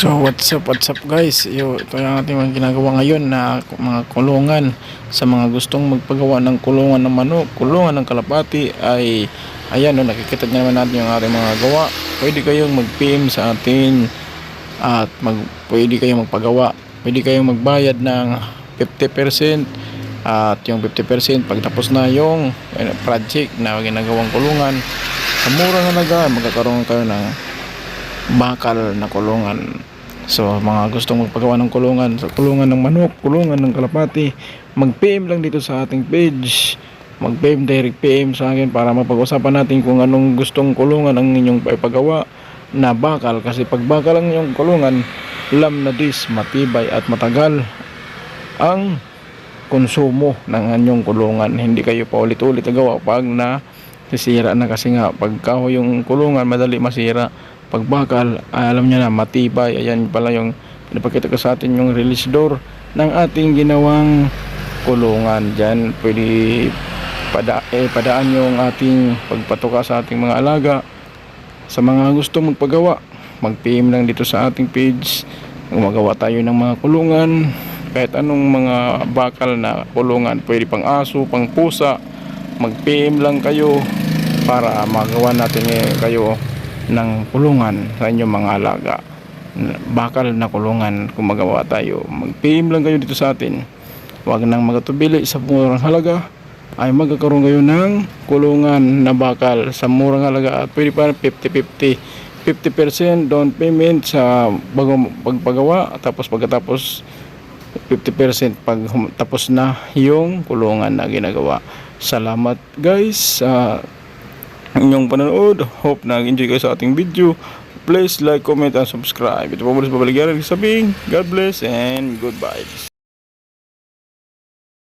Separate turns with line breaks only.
So what's up guys, ito yung ating mga ginagawa ngayon na mga kulungan. Sa mga gustong magpagawa ng kulungan ng manok, kulungan ng kalapati, ay ayan, nakikita nyo naman natin yung ating mga gawa. Pwede kayong mag-PM sa atin at pwede kayong magpagawa. Pwede kayong magbayad ng 50% at yung 50% pagtapos na yung project na ginagawang kulungan, sa murang halaga magkakaroon kayo ng bakal na kulungan. So mga gustong magpagawa ng kulungan, sa kulungan ng manok, kulungan ng kalapati, mag-PM lang dito sa ating page. Mag-PM, direct PM sa akin para mapag-usapan natin kung anong gustong kulungan ang inyong ipagawa na bakal. Kasi pag bakal ang inyong kulungan, lam na dis, matibay at matagal ang konsumo ng inyong kulungan. Hindi kayo pa ulit-ulit gawa pag nasisira na, kasi nga pag kahoy yung kulungan madali masira. Pag bakal, alam nyo na, matibay. Ayan pala yung pinapakita ko sa atin, yung release door ng ating ginawang kulungan. Diyan pwede padaan yung ating pagpatuka sa ating mga alaga. Sa mga gusto magpagawa, mag-PM lang dito sa ating page. Gumagawa tayo ng mga kulungan, kahit anong mga bakal na kulungan, pwede pang aso, pang pusa. Mag-PM lang kayo para magawa natin kayo ng kulungan sa inyong mga alaga, bakal na kulungan. Kung magawa tayo, mag-PM lang kayo dito sa atin. Huwag nang magatubili, sa murang halaga ay magkakaroon kayo ng kulungan na bakal sa murang halaga. At pwede pa 50% down payment sa pagpagawa, tapos pagkatapos 50% pag tapos na yung kulungan na ginagawa. Salamat guys sa inyong panonood. Hope na enjoy kayo sa ating video. Please like, comment, and subscribe. Ito po muna sa babaligyan. Sabing God bless and goodbye.